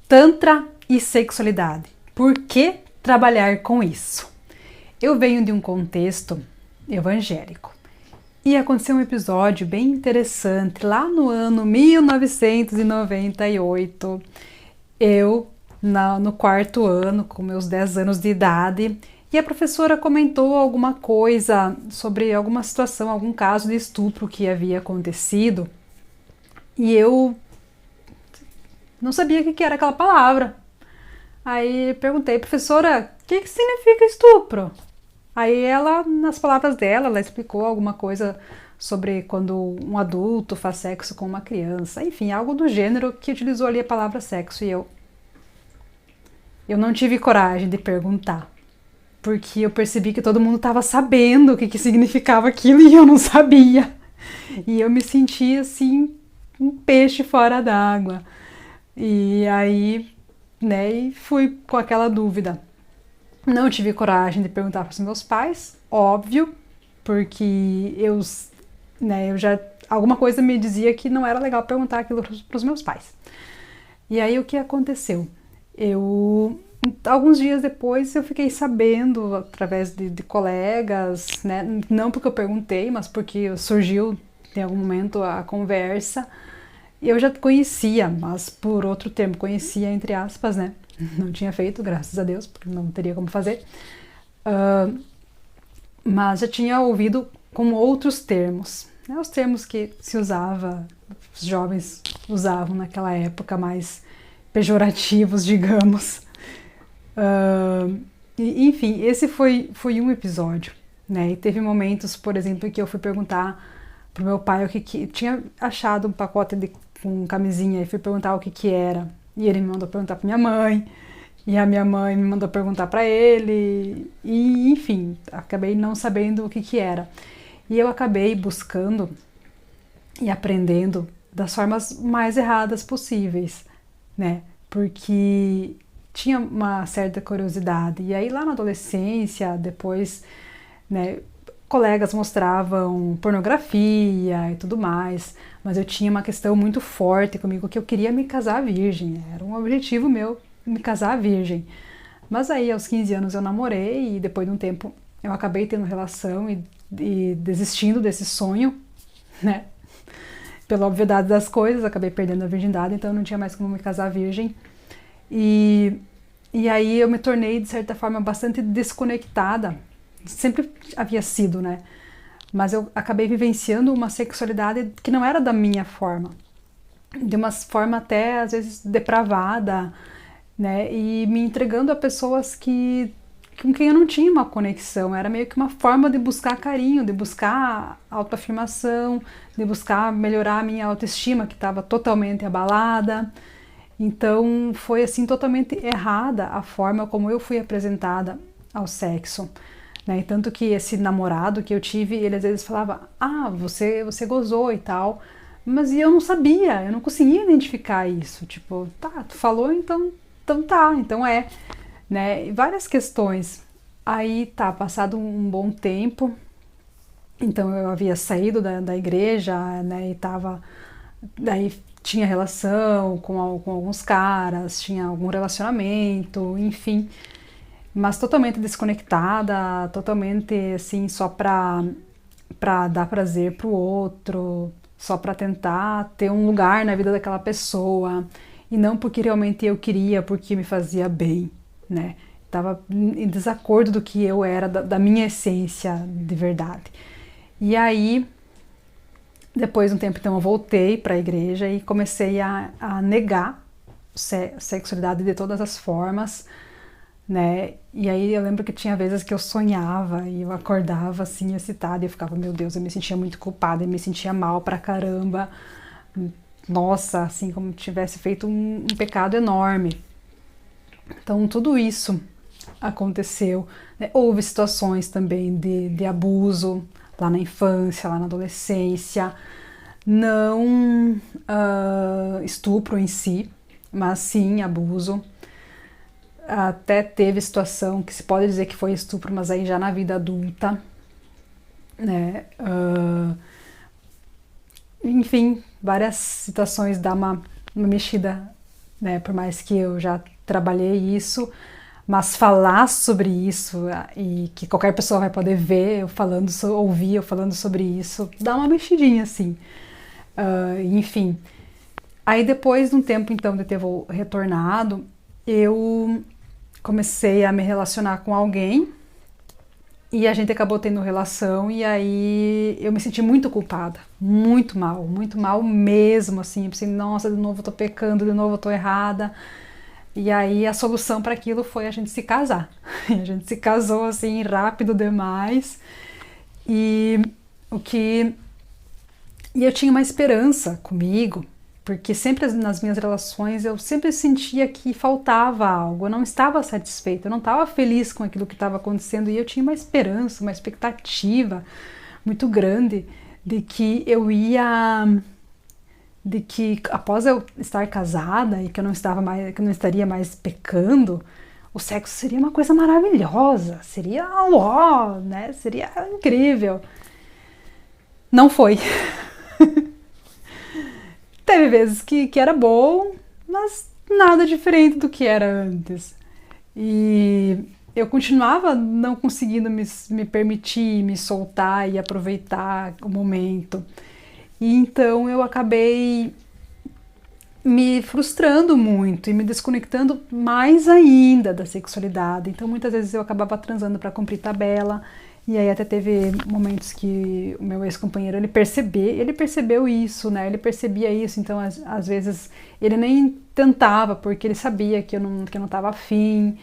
Tantra e sexualidade. Por que trabalhar com isso? Eu venho de um contexto evangélico e aconteceu um episódio bem interessante lá no ano 1998. Eu, no quarto ano, com meus 10 anos de idade, e a professora comentou alguma coisa sobre alguma situação, algum caso de estupro que havia acontecido, e eu não sabia o que era aquela palavra. Aí perguntei, professora, o que significa estupro? Aí ela, nas palavras dela, ela explicou alguma coisa sobre quando um adulto faz sexo com uma criança, enfim, algo do gênero que utilizou ali a palavra sexo, e eu não tive coragem de perguntar, porque eu percebi que todo mundo estava sabendo o que significava aquilo e eu não sabia. E eu me sentia assim, um peixe fora d'água. E aí, né, e fui com aquela dúvida. Não tive coragem de perguntar para os meus pais, óbvio, porque eu já alguma coisa me dizia que não era legal perguntar aquilo para os meus pais. E aí o que aconteceu? Alguns dias depois eu fiquei sabendo através de colegas, né? Não porque eu perguntei, mas porque surgiu em algum momento a conversa. Eu já conhecia, mas por outro termo, conhecia entre aspas, né? Não tinha feito, graças a Deus, porque não teria como fazer. Mas já tinha ouvido com outros termos, né? Os termos que se usava, os jovens usavam naquela época, mais pejorativos, digamos. Enfim, esse foi um episódio, né? E teve momentos, por exemplo, que eu fui perguntar pro meu pai o que tinha achado um pacote com camisinha e fui perguntar o que era. E ele me mandou perguntar pra minha mãe, e a minha mãe me mandou perguntar pra ele, e enfim, acabei não sabendo o que era. E eu acabei buscando e aprendendo das formas mais erradas possíveis, né? Porque tinha uma certa curiosidade. E aí lá na adolescência, depois, né, colegas mostravam pornografia e tudo mais, mas eu tinha uma questão muito forte comigo que eu queria me casar virgem, era um objetivo meu me casar virgem. Mas aí aos 15 anos eu namorei e depois de um tempo eu acabei tendo relação e desistindo desse sonho, né? Pela obviedade das coisas, acabei perdendo a virgindade, então eu não tinha mais como me casar virgem. E aí eu me tornei, de certa forma, bastante desconectada. Sempre havia sido, né? Mas eu acabei vivenciando uma sexualidade que não era da minha forma. De uma forma até, às vezes, depravada, né? E me entregando a pessoas com quem eu não tinha uma conexão. Era meio que uma forma de buscar carinho, de buscar autoafirmação, de buscar melhorar a minha autoestima, que estava totalmente abalada. Então foi assim totalmente errada a forma como eu fui apresentada ao sexo, né? E tanto que esse namorado que eu tive, ele às vezes falava: "Ah, você gozou e tal", mas eu não sabia, eu não conseguia identificar isso. Tipo, tá, tu falou, então tá, então é, né? E várias questões. Aí tá, passado um bom tempo, então eu havia saído da igreja, né? E tava daí tinha relação com alguns caras, tinha algum relacionamento, enfim, mas totalmente desconectada, totalmente assim, só pra dar prazer pro outro, só pra tentar ter um lugar na vida daquela pessoa, e não porque realmente eu queria, porque me fazia bem, né? Tava em desacordo do que eu era, da minha essência de verdade. E aí, depois de um tempo, então, eu voltei para a igreja e comecei a negar sexualidade de todas as formas, né? E aí eu lembro que tinha vezes que eu sonhava e eu acordava assim, excitada, e eu ficava, meu Deus, eu me sentia muito culpada, eu me sentia mal pra caramba. Nossa, assim, como tivesse feito um pecado enorme. Então, tudo isso aconteceu, né? Houve situações também de abuso lá na infância, lá na adolescência, não estupro em si, mas sim abuso. Até teve situação que se pode dizer que foi estupro, mas aí já na vida adulta, né? Enfim, várias situações dá uma mexida né? Por mais que eu já trabalhei isso, mas falar sobre isso e que qualquer pessoa vai poder ver eu falando, ouvir eu falando sobre isso, dá uma mexidinha assim. Enfim. Aí depois de um tempo então de ter retornado, eu comecei a me relacionar com alguém e a gente acabou tendo relação e aí eu me senti muito culpada, muito mal mesmo, assim, eu pensei, nossa, de novo eu tô pecando, de novo eu tô errada. E aí a solução para aquilo foi a gente se casar. E a gente se casou assim rápido demais e o que e eu tinha uma esperança comigo, porque sempre nas minhas relações eu sempre sentia que faltava algo, eu não estava satisfeita, eu não estava feliz com aquilo que estava acontecendo e eu tinha uma esperança, uma expectativa muito grande de que eu ia, de que após eu estar casada e que eu não estava mais, que eu não estaria mais pecando, o sexo seria uma coisa maravilhosa, seria uó, né? Seria incrível. Não foi. Teve vezes que era bom, mas nada diferente do que era antes. E eu continuava não conseguindo me permitir, me soltar e aproveitar o momento. E então eu acabei me frustrando muito e me desconectando mais ainda da sexualidade. Então muitas vezes eu acabava transando para cumprir tabela. E aí até teve momentos que o meu ex-companheiro, ele percebeu isso, né? Ele percebia isso, então às vezes ele nem tentava, porque ele sabia que eu não estava afim.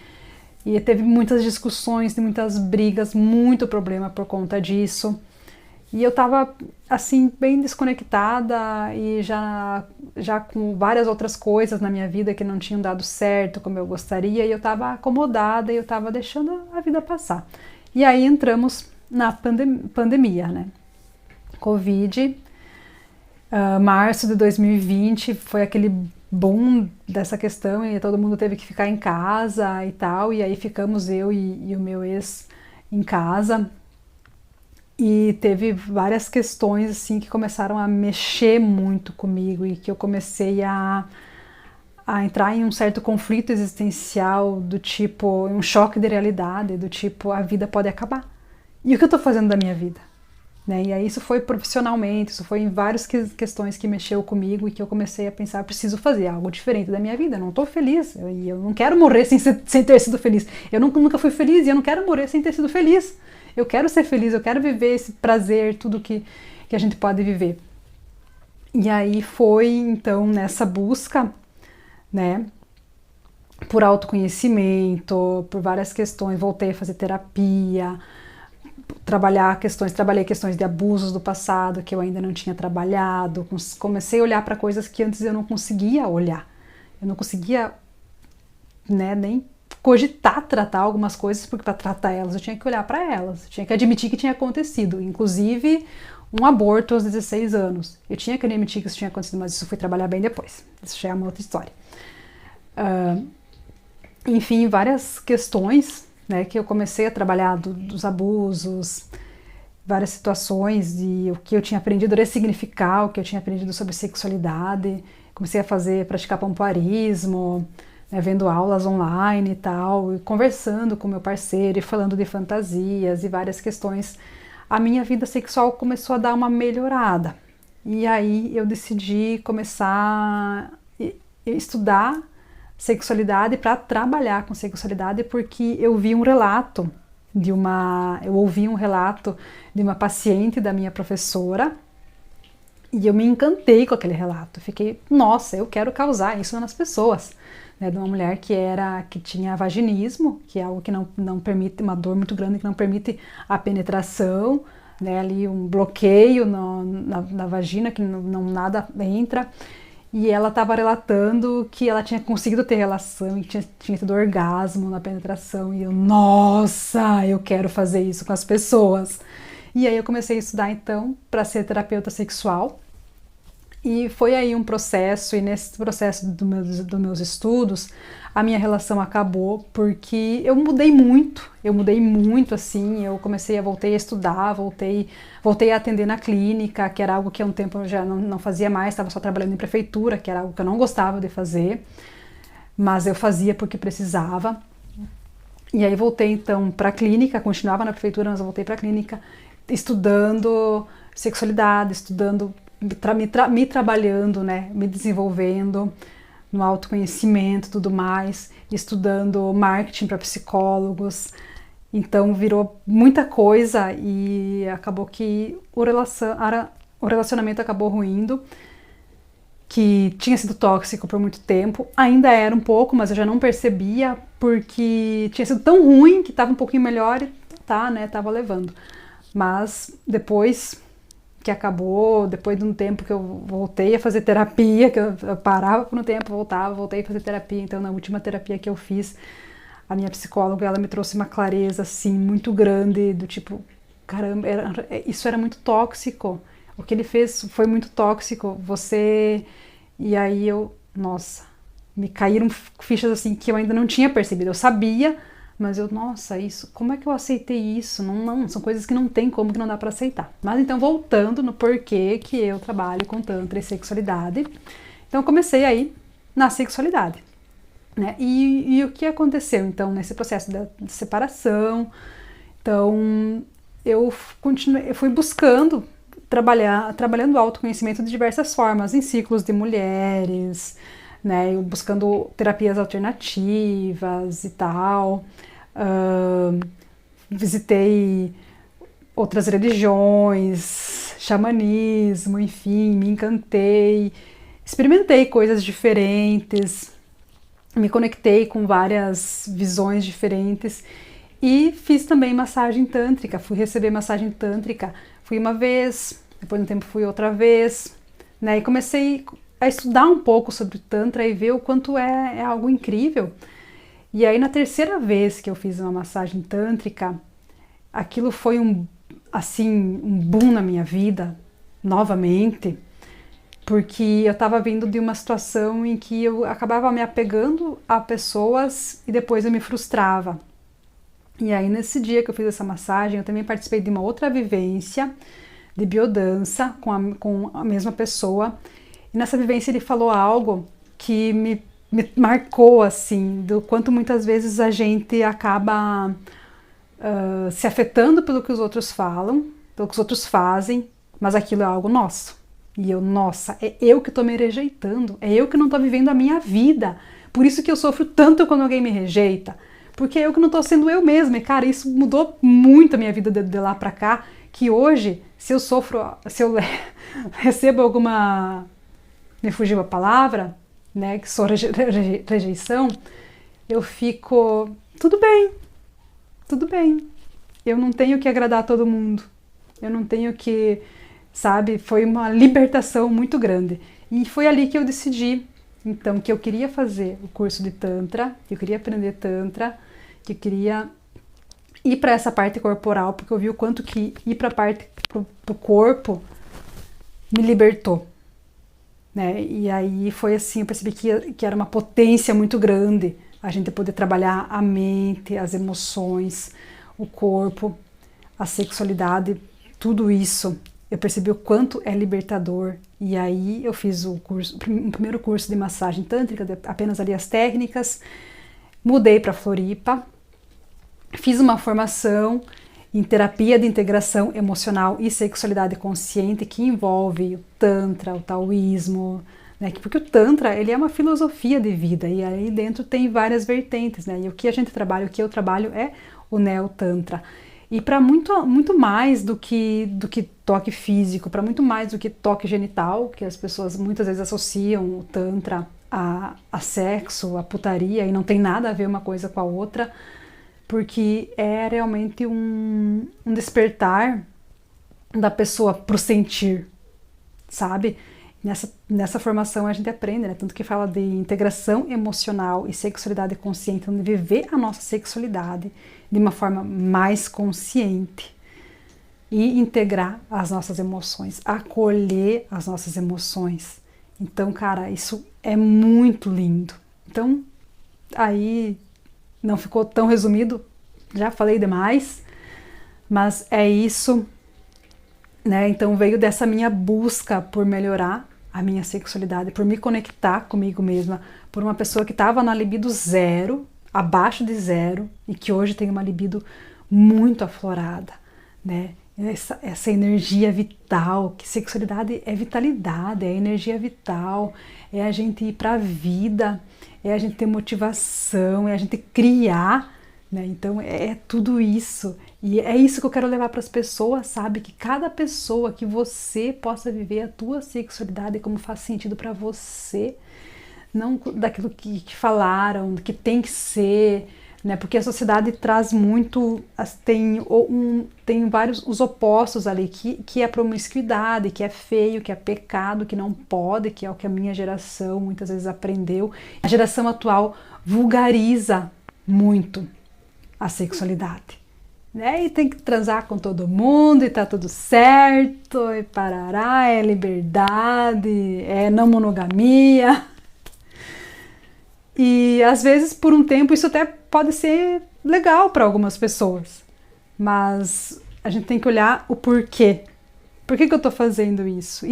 E teve muitas discussões, muitas brigas, muito problema por conta disso. E eu tava, assim, bem desconectada e já com várias outras coisas na minha vida que não tinham dado certo como eu gostaria, e eu tava acomodada e eu tava deixando a vida passar. E aí entramos na pandemia, né? Covid, março de 2020 foi aquele boom dessa questão e todo mundo teve que ficar em casa e tal, e aí ficamos eu e o meu ex em casa e teve várias questões assim que começaram a mexer muito comigo e que eu comecei a entrar em um certo conflito existencial do tipo, um choque de realidade, do tipo, a vida pode acabar. E o que eu estou fazendo da minha vida? Né? E aí isso foi profissionalmente, isso foi em várias questões que mexeu comigo e que eu comecei a pensar, preciso fazer algo diferente da minha vida, eu não estou feliz, e eu não quero morrer sem ter sido feliz. Eu nunca fui feliz e eu não quero morrer sem ter sido feliz. Eu quero ser feliz, eu quero viver esse prazer, tudo que a gente pode viver. E aí foi, então, nessa busca, né, por autoconhecimento, por várias questões, voltei a fazer terapia, trabalhei questões de abusos do passado que eu ainda não tinha trabalhado, comecei a olhar para coisas que antes eu não conseguia olhar, eu não conseguia, né, nem cogitar tratar algumas coisas, porque para tratar elas eu tinha que olhar para elas, eu tinha que admitir que tinha acontecido, inclusive um aborto aos 16 anos, eu tinha que admitir que isso tinha acontecido, mas isso fui trabalhar bem depois, isso já é uma outra história. Enfim, várias questões, né, que eu comecei a trabalhar dos abusos, várias situações de o que eu tinha aprendido a ressignificar, o que eu tinha aprendido sobre sexualidade, comecei a praticar pompoarismo, né, vendo aulas online e tal, e conversando com meu parceiro e falando de fantasias e várias questões. A minha vida sexual começou a dar uma melhorada. E aí eu decidi começar a estudar sexualidade para trabalhar com sexualidade, porque eu ouvi um relato de uma paciente da minha professora e eu me encantei com aquele relato. Fiquei, nossa, eu quero causar isso nas pessoas, né? De uma mulher que tinha vaginismo, que é algo que não permite, uma dor muito grande que não permite a penetração, né? Ali um bloqueio na vagina que não nada entra. E ela estava relatando que ela tinha conseguido ter relação e tinha tido orgasmo na penetração. E eu, nossa, eu quero fazer isso com as pessoas. E aí eu comecei a estudar então para ser terapeuta sexual. E foi aí um processo, e nesse processo dos meus estudos, a minha relação acabou porque eu mudei muito assim, voltei a estudar, voltei a atender na clínica, que era algo que há um tempo eu já não fazia mais, estava só trabalhando em prefeitura, que era algo que eu não gostava de fazer. mas eu fazia porque precisava. E aí voltei então para a clínica, continuava na prefeitura, mas eu voltei para a clínica, estudando sexualidade, estudando, me trabalhando, né, me desenvolvendo no autoconhecimento e tudo mais, estudando marketing para psicólogos. Então virou muita coisa e acabou que o relacionamento acabou ruindo, que tinha sido tóxico por muito tempo, ainda era um pouco, mas eu já não percebia, porque tinha sido tão ruim que estava um pouquinho melhor e tá, né, tava levando. Mas depois que acabou, depois de um tempo que eu voltei a fazer terapia, que eu parava por um tempo, voltei a fazer terapia, então na última terapia que eu fiz, a minha psicóloga, ela me trouxe uma clareza, assim, muito grande, do tipo, caramba, isso era muito tóxico, o que ele fez foi muito tóxico, você... E aí nossa, me caíram fichas assim que eu ainda não tinha percebido, eu sabia, mas nossa, isso, como é que eu aceitei isso? Não, são coisas que não tem como, que não dá pra aceitar. Mas então, voltando no porquê que eu trabalho com tantra e sexualidade, então eu comecei aí na sexualidade, né? E o que aconteceu então nesse processo de separação? Então eu fui buscando trabalhando o autoconhecimento de diversas formas, em ciclos de mulheres, né, eu buscando terapias alternativas e tal, visitei outras religiões, xamanismo, enfim, me encantei, experimentei coisas diferentes, me conectei com várias visões diferentes e fiz também massagem tântrica, fui receber massagem tântrica, fui uma vez, depois de um tempo fui outra vez, né, e comecei a estudar um pouco sobre o Tantra e ver o quanto é algo incrível. E aí na terceira vez que eu fiz uma massagem tântrica, aquilo foi um boom na minha vida, novamente, porque eu estava vindo de uma situação em que eu acabava me apegando a pessoas e depois eu me frustrava. E aí nesse dia que eu fiz essa massagem, eu também participei de uma outra vivência de biodança com a mesma pessoa. E nessa vivência ele falou algo que me marcou, assim, do quanto muitas vezes a gente acaba se afetando pelo que os outros falam, pelo que os outros fazem, mas aquilo é algo nosso. E nossa, é eu que estou me rejeitando, é eu que não estou vivendo a minha vida. Por isso que eu sofro tanto quando alguém me rejeita, porque é eu que não estou sendo eu mesma. E cara, isso mudou muito a minha vida de lá pra cá, que hoje, se eu recebo alguma... me fugiu a palavra, né, que sou rejeição, eu fico, tudo bem, eu não tenho que agradar todo mundo, eu não tenho que, sabe, foi uma libertação muito grande, e foi ali que eu decidi, então, que eu queria fazer o curso de Tantra, que eu queria aprender Tantra, que eu queria ir para essa parte corporal, porque eu vi o quanto que ir para a parte pro corpo me libertou. Né? E aí foi assim, eu percebi que era uma potência muito grande a gente poder trabalhar a mente, as emoções, o corpo, a sexualidade, tudo isso. Eu percebi o quanto é libertador. E aí eu fiz o primeiro curso de massagem tântrica, apenas ali as técnicas, mudei para Floripa, fiz uma formação em terapia de integração emocional e sexualidade consciente, que envolve o Tantra, o Taoísmo, né? Porque o Tantra, ele é uma filosofia de vida, e aí dentro tem várias vertentes, né? E o que a gente trabalha, o que eu trabalho é o Neo-Tantra. E para muito mais do que toque físico, para muito mais do que toque genital, que as pessoas muitas vezes associam o Tantra a sexo, a putaria, e não tem nada a ver uma coisa com a outra, porque é realmente um despertar da pessoa pro sentir, sabe? Nessa formação a gente aprende, né? Tanto que fala de integração emocional e sexualidade consciente, onde viver a nossa sexualidade de uma forma mais consciente e integrar as nossas emoções, acolher as nossas emoções. Então, cara, isso é muito lindo. Então, aí... não ficou tão resumido, já falei demais, mas é isso, né? Então veio dessa minha busca por melhorar a minha sexualidade, por me conectar comigo mesma, por uma pessoa que estava na libido zero, abaixo de zero, e que hoje tem uma libido muito aflorada, né? Essa energia vital, que sexualidade é vitalidade, é energia vital, é a gente ir para a vida, é a gente ter motivação, é a gente criar, né? Então é tudo isso, e é isso que eu quero levar para as pessoas, sabe? Que cada pessoa, que você possa viver a tua sexualidade como faz sentido para você, não daquilo que falaram, que tem que ser, né? Porque a sociedade traz muito, tem vários os opostos ali, que é a promiscuidade, que é feio, que é pecado, que não pode, que é o que a minha geração muitas vezes aprendeu. A geração atual vulgariza muito a sexualidade, né? E tem que transar com todo mundo e tá tudo certo, e parará, é liberdade, é não monogamia. E às vezes por um tempo isso até pode ser legal para algumas pessoas, mas a gente tem que olhar o porquê. Por que eu estou fazendo isso?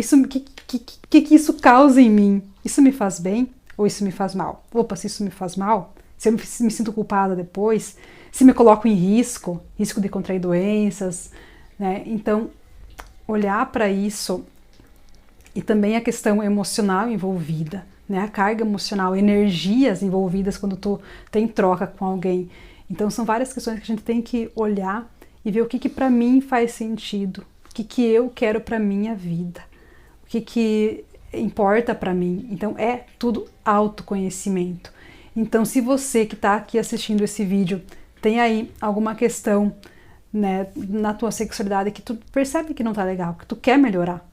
Que isso causa em mim? Isso me faz bem ou isso me faz mal? Opa, se isso me faz mal, se eu me sinto culpada depois, se me coloco em risco de contrair doenças, né? Então, olhar para isso, e também a questão emocional envolvida, né? A carga emocional, energias envolvidas quando tu tem troca com alguém. Então são várias questões que a gente tem que olhar e ver o que para mim faz sentido, o que eu quero para minha vida, o que importa para mim. Então é tudo autoconhecimento. Então se você que está aqui assistindo esse vídeo tem aí alguma questão, né, na tua sexualidade que tu percebe que não tá legal, que tu quer melhorar,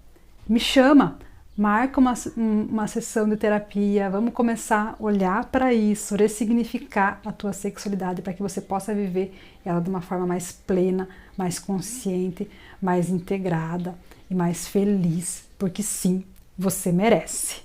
me chama. Marca uma sessão de terapia, vamos começar a olhar para isso, ressignificar a tua sexualidade para que você possa viver ela de uma forma mais plena, mais consciente, mais integrada e mais feliz, porque sim, você merece.